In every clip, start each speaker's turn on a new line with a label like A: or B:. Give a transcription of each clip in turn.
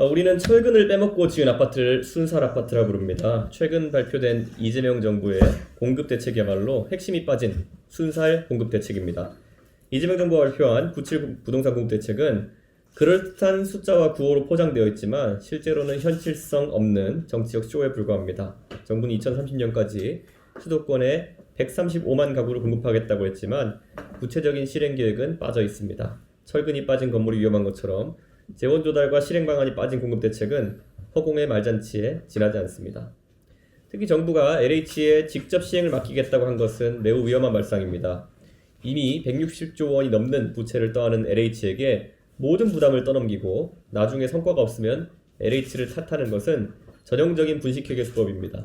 A: 우리는 철근을 빼먹고 지은 아파트를 순살 아파트라 부릅니다. 최근 발표된 이재명 정부의 공급 대책이야말로 핵심이 빠진 순살 공급 대책입니다. 이재명 정부가 발표한 97 부동산 공급 대책은 그럴듯한 숫자와 구호로 포장되어 있지만 실제로는 현실성 없는 정치적 쇼에 불과합니다. 정부는 2030년까지 수도권에 135만 가구를 공급하겠다고 했지만 구체적인 실행 계획은 빠져 있습니다. 철근이 빠진 건물이 위험한 것처럼 재원 조달과 실행 방안이 빠진 공급 대책은 허공의 말잔치에 지나지 않습니다. 특히 정부가 LH에 직접 시행을 맡기겠다고 한 것은 매우 위험한 발상입니다. 이미 160조 원이 넘는 부채를 떠안은 LH에게 모든 부담을 떠넘기고 나중에 성과가 없으면 LH를 탓하는 것은 전형적인 분식회계 수법입니다.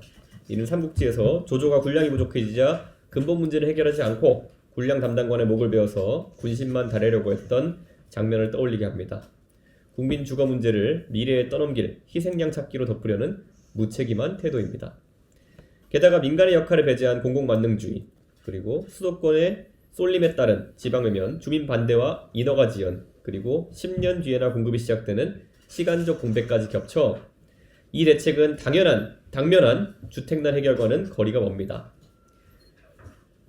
A: 이는 삼국지에서 조조가 군량이 부족해지자 근본 문제를 해결하지 않고 군량 담당관의 목을 베어서 군심만 달래려고 했던 장면을 떠올리게 합니다. 국민 주거 문제를 미래에 떠넘길 희생양 찾기로 덮으려는 무책임한 태도입니다. 게다가 민간의 역할을 배제한 공공만능주의, 그리고 수도권의 쏠림에 따른 지방외면, 주민 반대와 인허가 지연, 그리고 10년 뒤에나 공급이 시작되는 시간적 공백까지 겹쳐 이 대책은 당면한 주택난 해결과는 거리가 멉니다.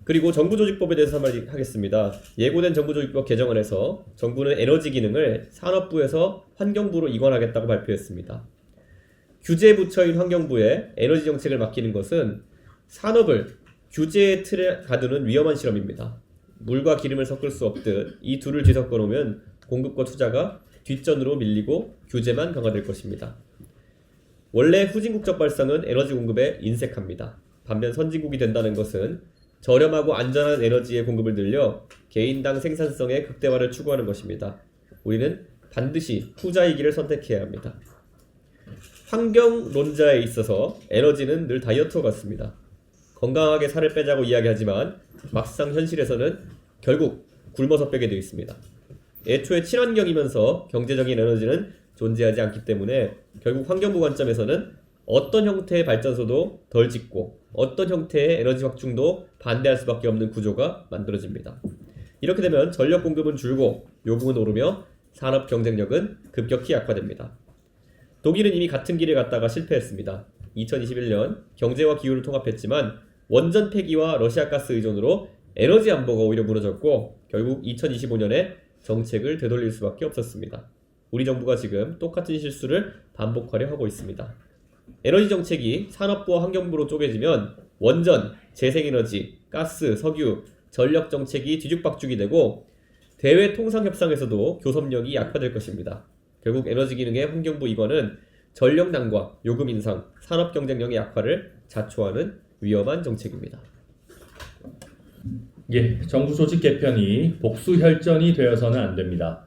A: 그리고 정부조직법에 대해서 한마디 하겠습니다. 예고된 정부조직법 개정안에서 정부는 에너지 기능을 산업부에서 환경부로 이관하겠다고 발표했습니다. 규제 부처인 환경부에 에너지 정책을 맡기는 것은 산업을 규제의 틀에 가두는 위험한 실험입니다. 물과 기름을 섞을 수 없듯 이 둘을 뒤섞어 놓으면 공급과 투자가 뒷전으로 밀리고 규제만 강화될 것입니다. 원래 후진국적 발상은 에너지 공급에 인색합니다. 반면 선진국이 된다는 것은 저렴하고 안전한 에너지의 공급을 늘려 개인당 생산성의 극대화를 추구하는 것입니다. 우리는 반드시 후자이기를 선택해야 합니다. 환경론자에 있어서 에너지는 늘 다이어트와 같습니다. 건강하게 살을 빼자고 이야기하지만 막상 현실에서는 결국 굶어서 빼게 되어 있습니다. 애초에 친환경이면서 경제적인 에너지는 존재하지 않기 때문에 결국 환경부 관점에서는 어떤 형태의 발전소도 덜 짓고 어떤 형태의 에너지 확충도 반대할 수밖에 없는 구조가 만들어집니다. 이렇게 되면 전력 공급은 줄고 요금은 오르며 산업 경쟁력은 급격히 약화됩니다. 독일은 이미 같은 길을 갔다가 실패했습니다. 2021년 경제와 기후를 통합했지만 원전 폐기와 러시아 가스 의존으로 에너지 안보가 오히려 무너졌고 결국 2025년에 정책을 되돌릴 수밖에 없었습니다. 우리 정부가 지금 똑같은 실수를 반복하려 하고 있습니다. 에너지 정책이 산업부와 환경부로 쪼개지면 원전, 재생에너지, 가스, 석유, 전력 정책이 뒤죽박죽이 되고 대외 통상 협상에서도 교섭력이 약화될 것입니다. 결국 에너지 기능의 환경부 이관은 전력난과 요금 인상, 산업 경쟁력의 약화를 자초하는 위험한 정책입니다.
B: 정부 조직 개편이 복수혈전이 되어서는 안 됩니다.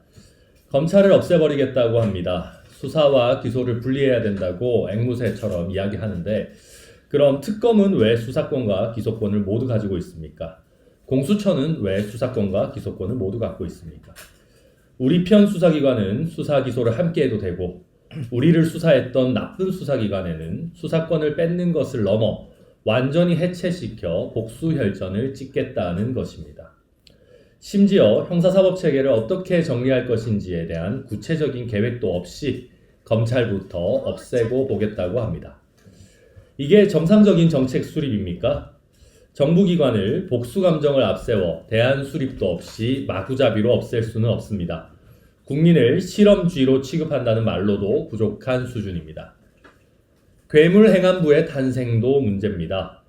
B: 검찰을 없애버리겠다고 합니다. 수사와 기소를 분리해야 된다고 앵무새처럼 이야기하는데 그럼 특검은 왜 수사권과 기소권을 모두 가지고 있습니까? 공수처는 왜 수사권과 기소권을 모두 갖고 있습니까? 우리 편 수사기관은 수사 기소를 함께 해도 되고 우리를 수사했던 나쁜 수사기관에는 수사권을 뺏는 것을 넘어 완전히 해체시켜 복수혈전을 찍겠다는 것입니다. 심지어 형사사법체계를 어떻게 정리할 것인지에 대한 구체적인 계획도 없이 검찰부터 없애고 보겠다고 합니다. 이게 정상적인 정책 수립입니까? 정부기관을 복수감정을 앞세워 대안 수립도 없이 마구잡이로 없앨 수는 없습니다. 국민을 실험쥐로 취급한다는 말로도 부족한 수준입니다. 괴물행안부의 탄생도 문제입니다.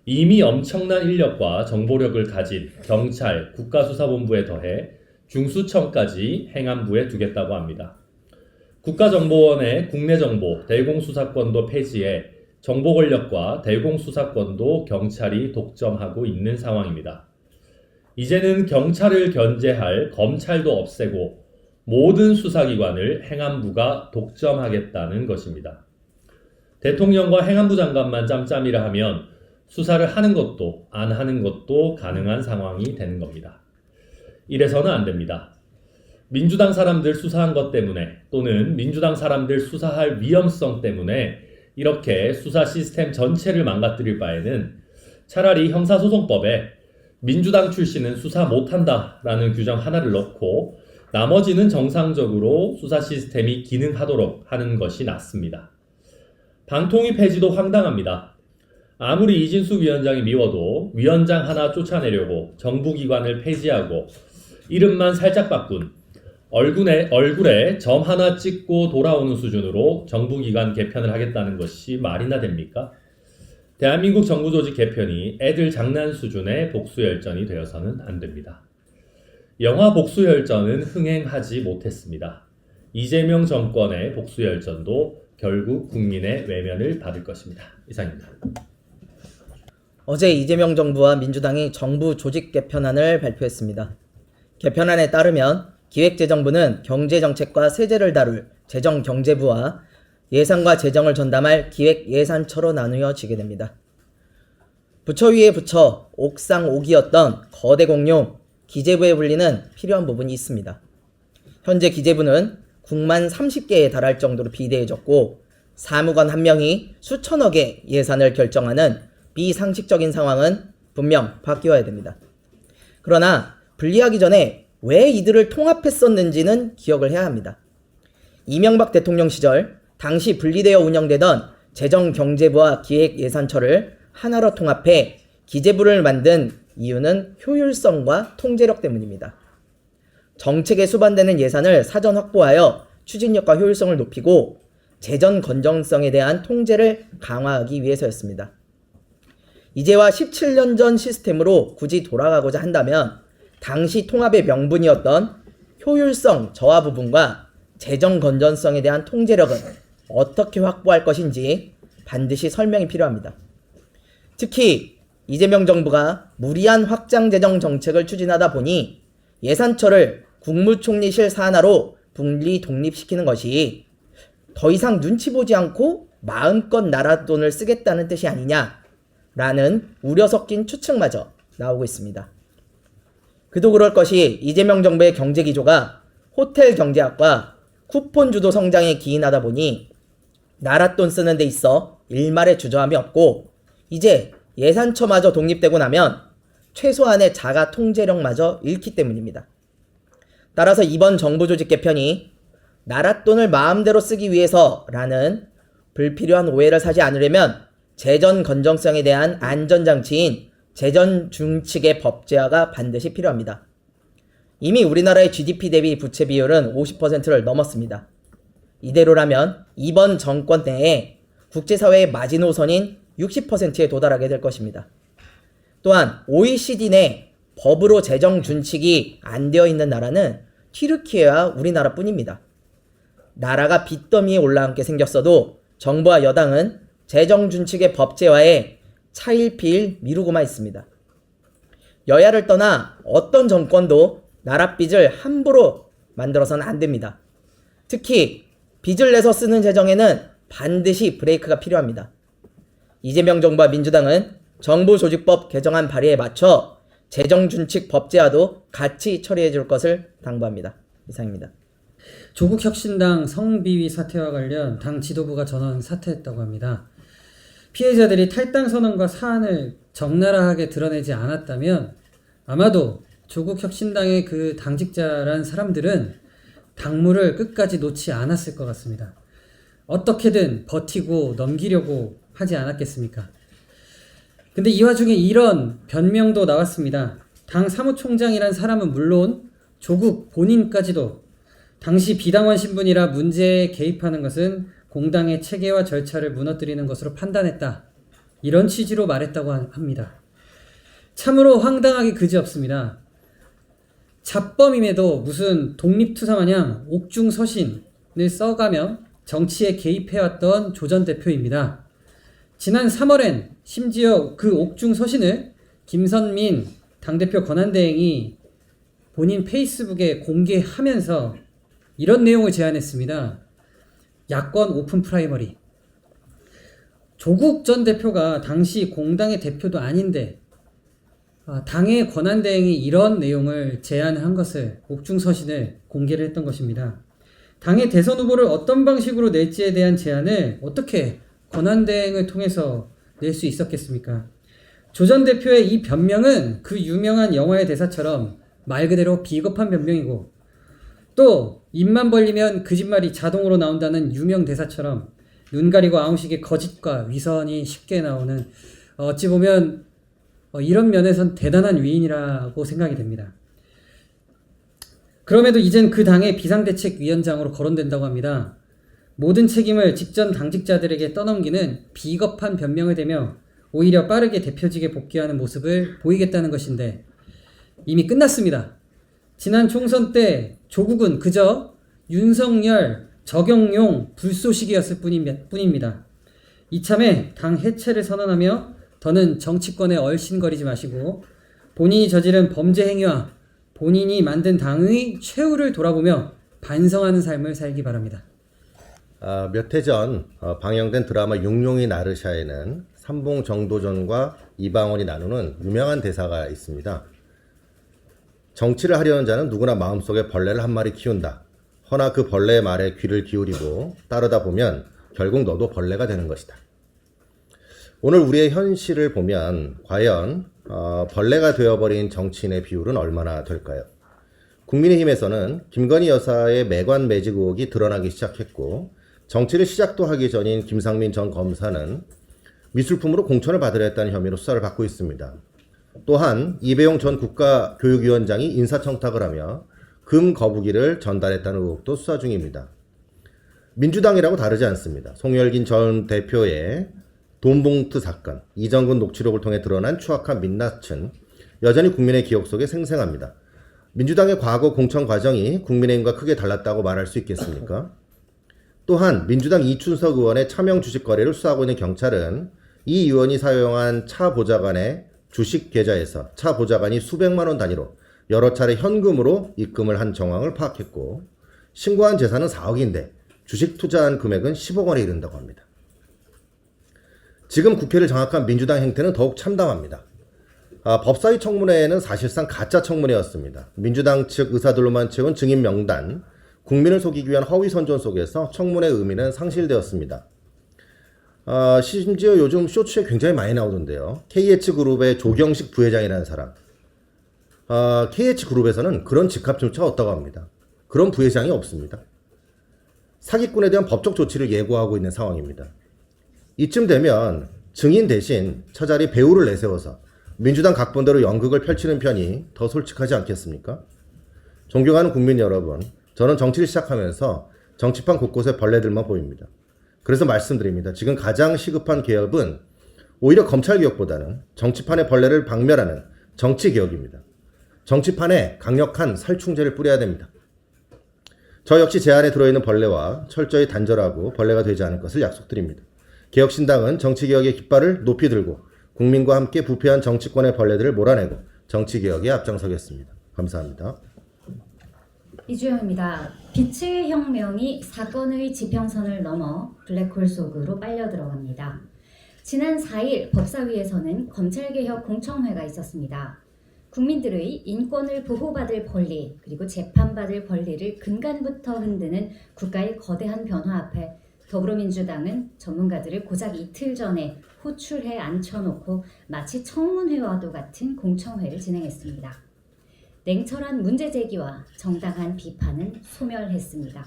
B: 이미 엄청난 인력과 정보력을 가진 경찰, 국가수사본부에 더해 중수청까지 행안부에 두겠다고 합니다. 국가정보원의 국내정보, 대공수사권도 폐지해 정보 권력과 대공수사권도 경찰이 독점하고 있는 상황입니다. 이제는 경찰을 견제할 검찰도 없애고 모든 수사기관을 행안부가 독점하겠다는 것입니다. 대통령과 행안부 장관만 짬짬이라 하면 수사를 하는 것도 안 하는 것도 가능한 상황이 되는 겁니다. 이래서는 안 됩니다. 민주당 사람들 수사한 것 때문에 또는 민주당 사람들 수사할 위험성 때문에 이렇게 수사 시스템 전체를 망가뜨릴 바에는 차라리 형사소송법에 민주당 출신은 수사 못한다라는 규정 하나를 넣고 나머지는 정상적으로 수사 시스템이 기능하도록 하는 것이 낫습니다. 방통위 폐지도 황당합니다. 아무리 이진숙 위원장이 미워도 위원장 하나 쫓아내려고 정부기관을 폐지하고 이름만 살짝 바꾼 얼굴에 점 하나 찍고 돌아오는 수준으로 정부기관 개편을 하겠다는 것이 말이나 됩니까? 대한민국 정부조직 개편이 애들 장난 수준의 복수열전이 되어서는 안 됩니다. 영화 복수열전은 흥행하지 못했습니다. 이재명 정권의 복수열전도 결국 국민의 외면을 받을 것입니다. 이상입니다.
C: 어제 이재명 정부와 민주당이 정부 조직 개편안을 발표했습니다. 개편안에 따르면 기획재정부는 경제정책과 세제를 다룰 재정경제부와 예산과 재정을 전담할 기획예산처로 나누어지게 됩니다. 부처 위에 부처, 옥상옥이었던 거대 공룡 기재부에 불리는 필요한 부분이 있습니다. 현재 기재부는 국만 30개에 달할 정도로 비대해졌고 사무관 한 명이 수천억의 예산을 결정하는 비상식적인 상황은 분명 바뀌어야 됩니다. 그러나 분리하기 전에 왜 이들을 통합했었는지는 기억을 해야 합니다. 이명박 대통령 시절 당시 분리되어 운영되던 재정경제부와 기획예산처를 하나로 통합해 기재부를 만든 이유는 효율성과 통제력 때문입니다. 정책에 수반되는 예산을 사전 확보하여 추진력과 효율성을 높이고 재정 건전성에 대한 통제를 강화하기 위해서였습니다. 이제와 17년 전 시스템으로 굳이 돌아가고자 한다면 당시 통합의 명분이었던 효율성 저하 부분과 재정 건전성에 대한 통제력은 어떻게 확보할 것인지 반드시 설명이 필요합니다. 특히 이재명 정부가 무리한 확장 재정 정책을 추진하다 보니 예산처를 국무총리실 산하로 분리 독립시키는 것이 더 이상 눈치 보지 않고 마음껏 나라 돈을 쓰겠다는 뜻이 아니냐라는 우려 섞인 추측마저 나오고 있습니다. 그도 그럴 것이 이재명 정부의 경제 기조가 호텔 경제학과 쿠폰 주도 성장에 기인하다 보니 나라 돈 쓰는 데 있어 일말의 주저함이 없고 이제 예산처마저 독립되고 나면 최소한의 자가 통제력마저 잃기 때문입니다. 따라서 이번 정부 조직 개편이 나라 돈을 마음대로 쓰기 위해서라는 불필요한 오해를 사지 않으려면 재정 건전성에 대한 안전장치인 재정 준칙의 법제화가 반드시 필요합니다. 이미 우리나라의 GDP 대비 부채 비율은 50%를 넘었습니다. 이대로라면 이번 정권 내에 국제사회의 마지노선인 60%에 도달하게 될 것입니다. 또한 OECD 내 법으로 재정 준칙이 안 되어 있는 나라는 튀르키예와 우리나라 뿐입니다. 나라가 빚더미에 올라앉게 생겼어도 정부와 여당은 재정 준칙의 법제화에 차일피일 미루고만 있습니다. 여야를 떠나 어떤 정권도 나라 빚을 함부로 만들어서는 안 됩니다. 특히 빚을 내서 쓰는 재정에는 반드시 브레이크가 필요합니다. 이재명 정부와 민주당은 정부조직법 개정안 발의에 맞춰 재정준칙 법제화도 같이 처리해 줄 것을 당부합니다. 이상입니다.
D: 조국혁신당 성비위 사태와 관련 당 지도부가 전원 사퇴했다고 합니다. 피해자들이 탈당 선언과 사안을 적나라하게 드러내지 않았다면 아마도 조국혁신당의 그 당직자란 사람들은 당무를 끝까지 놓지 않았을 것 같습니다. 어떻게든 버티고 넘기려고 하지 않았겠습니까? 근데 이 와중에 이런 변명도 나왔습니다. 당 사무총장이란 사람은 물론 조국 본인까지도 당시 비당원 신분이라 문제에 개입하는 것은 공당의 체계와 절차를 무너뜨리는 것으로 판단했다. 이런 취지로 말했다고 합니다. 참으로 황당하기 그지없습니다. 잡범임에도 무슨 독립투사 마냥 옥중서신을 써가며 정치에 개입해왔던 조 전 대표입니다. 지난 3월엔 심지어 그 옥중서신을 김선민 당대표 권한대행이 본인 페이스북에 공개하면서 이런 내용을 제안했습니다. 야권 오픈 프라이머리. 조국 전 대표가 당시 공당의 대표도 아닌데 당의 권한대행이 이런 내용을 제안한 것을 옥중서신을 공개를 했던 것입니다. 당의 대선 후보를 어떤 방식으로 낼지에 대한 제안을 어떻게 권한대행을 통해서 낼 수 있었겠습니까? 조 전 대표의 이 변명은 그 유명한 영화의 대사처럼 말 그대로 비겁한 변명이고 또 입만 벌리면 거짓말이 자동으로 나온다는 유명 대사처럼 눈 가리고 아웅식의 거짓과 위선이 쉽게 나오는 어찌 보면 이런 면에선 대단한 위인이라고 생각이 됩니다. 그럼에도 이젠 그 당의 비상대책위원장으로 거론된다고 합니다. 모든 책임을 직전 당직자들에게 떠넘기는 비겁한 변명을 대며 오히려 빠르게 대표직에 복귀하는 모습을 보이겠다는 것인데 이미 끝났습니다. 지난 총선 때 조국은 그저 윤석열, 적용용 불쏘시개였을 뿐입니다. 이참에 당 해체를 선언하며 더는 정치권에 얼씬거리지 마시고 본인이 저지른 범죄 행위와 본인이 만든 당의 최후를 돌아보며 반성하는 삶을 살기 바랍니다.
E: 몇 해 전 방영된 드라마 육룡이 나르샤에는 삼봉 정도전과 이방원이 나누는 유명한 대사가 있습니다. 정치를 하려는 자는 누구나 마음속에 벌레를 한 마리 키운다. 허나 그 벌레의 말에 귀를 기울이고 따르다 보면 결국 너도 벌레가 되는 것이다. 오늘 우리의 현실을 보면 과연 벌레가 되어버린 정치인의 비율은 얼마나 될까요? 국민의힘에서는 김건희 여사의 매관 매직 의혹이 드러나기 시작했고 정치를 시작도 하기 전인 김상민 전 검사는 미술품으로 공천을 받으려 했다는 혐의로 수사를 받고 있습니다. 또한 이배용 전 국가교육위원장이 인사청탁을 하며 금 거북이를 전달했다는 의혹도 수사 중입니다. 민주당이라고 다르지 않습니다. 송열긴 전 대표의 돈봉투 사건, 이정근 녹취록을 통해 드러난 추악한 민낯은 여전히 국민의 기억 속에 생생합니다. 민주당의 과거 공천 과정이 국민의힘과 크게 달랐다고 말할 수 있겠습니까? 또한 민주당 이춘석 의원의 차명 주식 거래를 수사하고 있는 경찰은 이 의원이 사용한 차 보좌관의 주식 계좌에서 차 보좌관이 수백만 원 단위로 여러 차례 현금으로 입금을 한 정황을 파악했고 신고한 재산은 4억인데 주식 투자한 금액은 10억 원에 이른다고 합니다. 지금 국회를 장악한 민주당 행태는 더욱 참담합니다. 법사위 청문회에는 사실상 가짜 청문회였습니다. 민주당 측 의사들로만 채운 증인 명단, 국민을 속이기 위한 허위 선전 속에서 청문회 의미는 상실되었습니다. 심지어 요즘 쇼츠에 굉장히 많이 나오던데요. KH그룹의 조경식 부회장이라는 사람. KH그룹에서는 그런 직함조차 없다고 합니다. 그런 부회장이 없습니다. 사기꾼에 대한 법적 조치를 예고하고 있는 상황입니다. 이쯤 되면 증인 대신 차라리 배우를 내세워서 민주당 각본대로 연극을 펼치는 편이 더 솔직하지 않겠습니까? 존경하는 국민 여러분, 저는 정치를 시작하면서 정치판 곳곳에 벌레들만 보입니다. 그래서 말씀드립니다. 지금 가장 시급한 개혁은 오히려 검찰개혁보다는 정치판의 벌레를 박멸하는 정치개혁입니다. 정치판에 강력한 살충제를 뿌려야 됩니다. 저 역시 제 안에 들어있는 벌레와 철저히 단절하고 벌레가 되지 않을 것을 약속드립니다. 개혁신당은 정치개혁의 깃발을 높이 들고 국민과 함께 부패한 정치권의 벌레들을 몰아내고 정치개혁에 앞장서겠습니다. 감사합니다.
F: 이주영입니다. 빛의 혁명이 사건의 지평선을 넘어 블랙홀 속으로 빨려 들어갑니다. 지난 4일 법사위에서는 검찰개혁 공청회가 있었습니다. 국민들의 인권을 보호받을 권리 그리고 재판받을 권리를 근간부터 흔드는 국가의 거대한 변화 앞에 더불어민주당은 전문가들을 고작 이틀 전에 호출해 앉혀놓고 마치 청문회와도 같은 공청회를 진행했습니다. 냉철한 문제 제기와 정당한 비판은 소멸했습니다.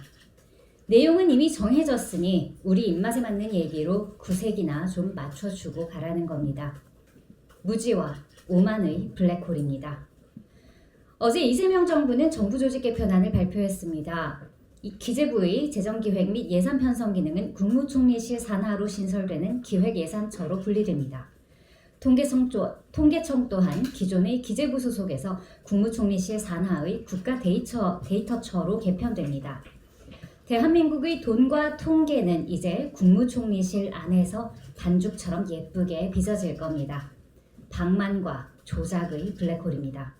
F: 내용은 이미 정해졌으니 우리 입맛에 맞는 얘기로 구색이나 좀 맞춰주고 가라는 겁니다. 무지와 오만의 블랙홀입니다. 어제 이재명 정부는 정부 조직 개편안을 발표했습니다. 기재부의 재정기획 및 예산 편성 기능은 국무총리실 산하로 신설되는 기획예산처로 분리됩니다. 통계청 또한 기존의 기재부 소속에서 국무총리실 산하의 국가데이터처로 개편됩니다. 대한민국의 돈과 통계는 이제 국무총리실 안에서 반죽처럼 예쁘게 빚어질 겁니다. 방만과 조작의 블랙홀입니다.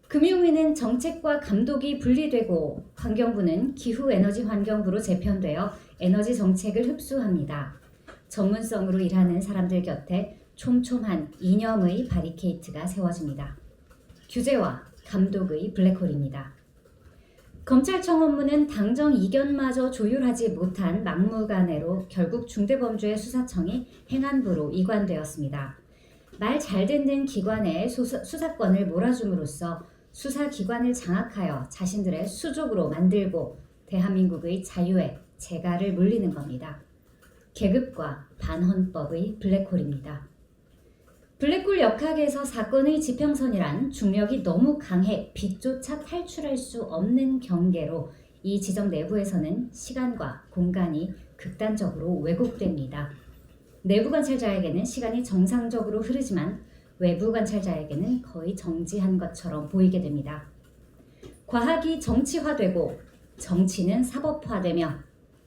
F: 금융위는 정책과 감독이 분리되고 환경부는 기후에너지환경부로 재편되어 에너지 정책을 흡수합니다. 전문성으로 일하는 사람들 곁에 촘촘한 이념의 바리케이트가 세워집니다. 규제와 감독의 블랙홀입니다. 검찰청 업무는 당정 이견마저 조율하지 못한 막무가내로 결국 중대범죄수사청이 행안부로 이관되었습니다. 말 잘 듣는 기관에 수사권을 몰아줌으로써 수사기관을 장악하여 자신들의 수족으로 만들고 대한민국의 자유에 재갈을 물리는 겁니다. 계급과 반헌법의 블랙홀입니다. 블랙홀 역학에서 사건의 지평선이란 중력이 너무 강해 빛조차 탈출할 수 없는 경계로 이 지점 내부에서는 시간과 공간이 극단적으로 왜곡됩니다. 내부 관찰자에게는 시간이 정상적으로 흐르지만 외부 관찰자에게는 거의 정지한 것처럼 보이게 됩니다. 과학이 정치화되고 정치는 사법화되며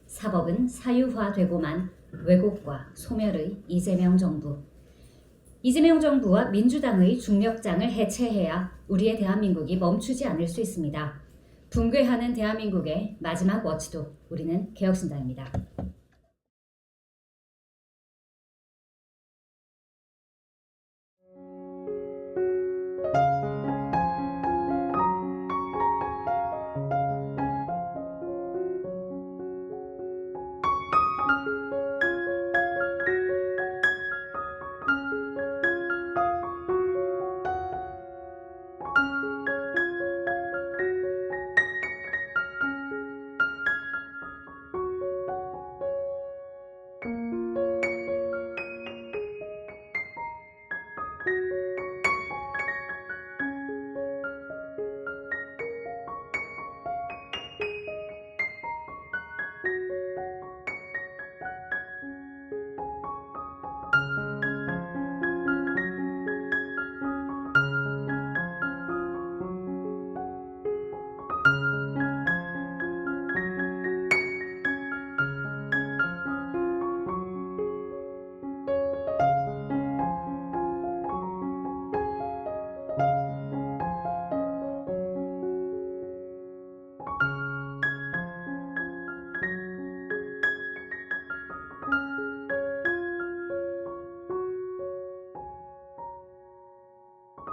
F: 사법은 사유화되고만 왜곡과 소멸의 이재명 정부. 이재명 정부와 민주당의 중력장을 해체해야 우리의 대한민국이 멈추지 않을 수 있습니다. 붕괴하는 대한민국의 마지막 워치도 우리는 개혁신당입니다.